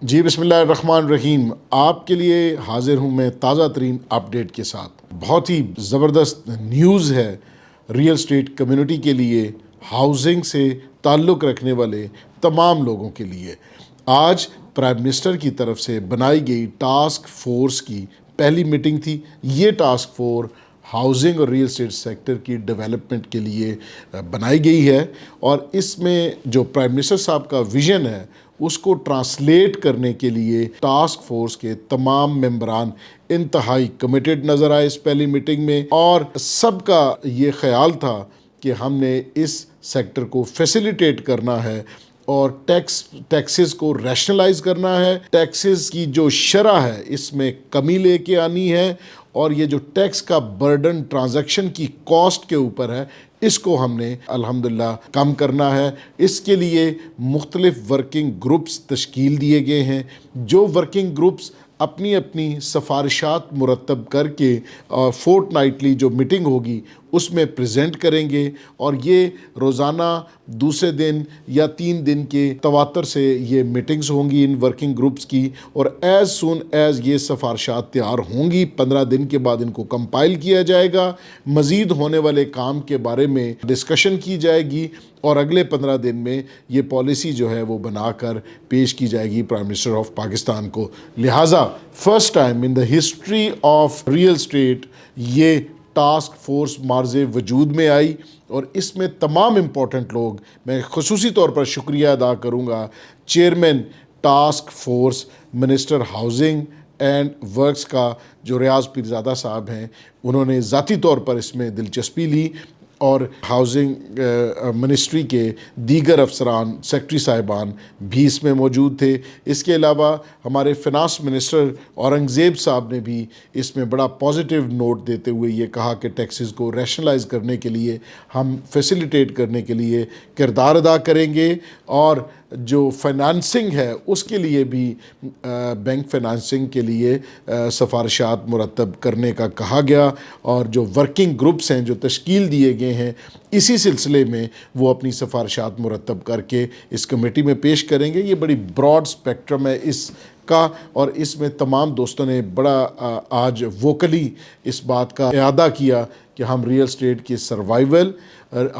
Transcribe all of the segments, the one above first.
جی بسم اللہ الرحمن الرحیم، آپ کے لیے حاضر ہوں میں تازہ ترین اپڈیٹ کے ساتھ۔ بہت ہی زبردست نیوز ہے ریئل اسٹیٹ کمیونٹی کے لیے، ہاؤسنگ سے تعلق رکھنے والے تمام لوگوں کے لیے۔ آج پرائم منسٹر کی طرف سے بنائی گئی ٹاسک فورس کی پہلی میٹنگ تھی۔ یہ ٹاسک فورس ہاؤسنگ اور ریئل اسٹیٹ سیکٹر کی ڈیولپمنٹ کے لیے بنائی گئی ہے، اور اس میں جو پرائم منسٹر صاحب کا ویژن ہے اس کو ٹرانسلیٹ کرنے کے لیے ٹاسک فورس کے تمام ممبران انتہائی کمیٹڈ نظر آئے اس پہلی میٹنگ میں، اور سب کا یہ خیال تھا کہ ہم نے اس سیکٹر کو فیسیلیٹیٹ کرنا ہے اور ٹیکسز کو ریشنلائز کرنا ہے، ٹیکسز کی جو شرح ہے اس میں کمی لے کے آنی ہے، اور یہ جو ٹیکس کا برڈن ٹرانزیکشن کی کاسٹ کے اوپر ہے اس کو ہم نے الحمدللہ کم کرنا ہے۔ اس کے لیے مختلف ورکنگ گروپس تشکیل دیے گئے ہیں۔ جو ورکنگ گروپس اپنی اپنی سفارشات مرتب کر کے فورٹ نائٹلی جو میٹنگ ہوگی اس میں پریزنٹ کریں گے، اور یہ روزانہ دوسرے دن یا 3 دن کے تواتر سے یہ میٹنگز ہوں گی ان ورکنگ گروپس کی، اور ایز سون ایز یہ سفارشات تیار ہوں گی 15 دن کے بعد ان کو کمپائل کیا جائے گا، مزید ہونے والے کام کے بارے میں ڈسکشن کی جائے گی، اور اگلے 15 دن میں یہ پالیسی جو ہے وہ بنا کر پیش کی جائے گی پرائم منسٹر آف پاکستان کو۔ لہٰذا first time in the history of real estate یہ ٹاسک فورس مارز وجود میں آئی، اور اس میں تمام امپورٹنٹ لوگ، میں خصوصی طور پر شکریہ ادا کروں گا chairman task force minister housing and works کا جو ریاض پیرزادہ صاحب ہیں، انہوں نے ذاتی طور پر اس میں دلچسپی لی، اور ہاؤسنگ منسٹری کے دیگر افسران، سیکٹری صاحبان بھی اس میں موجود تھے۔ اس کے علاوہ ہمارے فنانس منسٹر اورنگزیب صاحب نے بھی اس میں بڑا پازیٹیو نوٹ دیتے ہوئے یہ کہا کہ ٹیکسز کو ریشنلائز کرنے کے لیے ہم فیسیلیٹیٹ کرنے کے لیے کردار ادا کریں گے، اور جو فائنانسنگ ہے اس کے لیے بھی بینک فائنانسنگ کے لیے سفارشات مرتب کرنے کا کہا گیا، اور جو ورکنگ گروپس ہیں جو تشکیل دیے گئے ہیں اسی سلسلے میں وہ اپنی سفارشات مرتب کر کے اس کمیٹی میں پیش کریں گے۔ یہ بڑی براڈ اسپیکٹرم ہے اس کا، اور اس میں تمام دوستوں نے بڑا آج ووکلی اس بات کا اعادہ کیا کہ ہم ریئل اسٹیٹ کی سروائیول،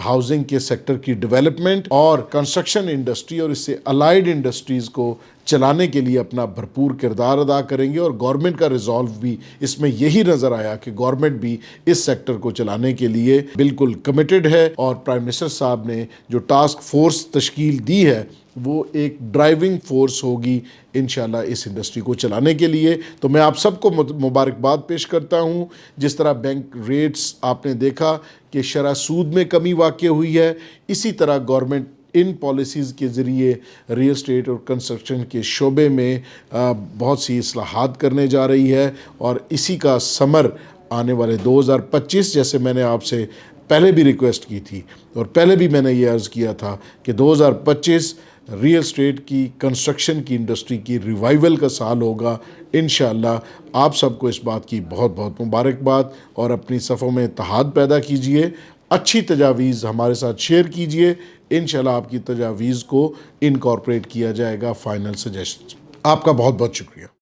ہاؤسنگ کے سیکٹر کی ڈیولپمنٹ اور کنسٹرکشن انڈسٹری اور اس سے الائیڈ انڈسٹریز کو چلانے کے لیے اپنا بھرپور کردار ادا کریں گے، اور گورنمنٹ کا ریزالو بھی اس میں یہی نظر آیا کہ گورنمنٹ بھی اس سیکٹر کو چلانے کے لیے بالکل کمیٹڈ ہے، اور پرائم منسٹر صاحب نے جو ٹاسک فورس تشکیل دی ہے وہ ایک ڈرائیونگ فورس ہوگی انشاءاللہ اس انڈسٹری کو چلانے کے لیے۔ تو میں آپ سب کو مبارکباد پیش کرتا ہوں۔ جس طرح بینک ریٹس آپ نے دیکھا کہ شرح سود میں کمی واقع ہوئی ہے، اسی طرح گورنمنٹ ان پالیسیز کے ذریعے ریئل اسٹیٹ اور کنسٹرکشن کے شعبے میں بہت سی اصلاحات کرنے جا رہی ہے، اور اسی کا ثمر آنے والے 2025، جیسے میں نے آپ سے پہلے بھی ریکویسٹ کی تھی اور پہلے بھی میں نے یہ عرض کیا تھا کہ 2025 ریئل اسٹیٹ کی کنسٹرکشن کی انڈسٹری کی ریوائیول کا سال ہوگا انشاءاللہ۔ آپ سب کو اس بات کی بہت بہت مبارکباد، اور اپنی صفوں میں اتحاد پیدا کیجئے، اچھی تجاویز ہمارے ساتھ شیئر کیجئے، انشاءاللہ آپ کی تجاویز کو انکارپوریٹ کیا جائے گا فائنل سجیشنز۔ آپ کا بہت بہت شکریہ۔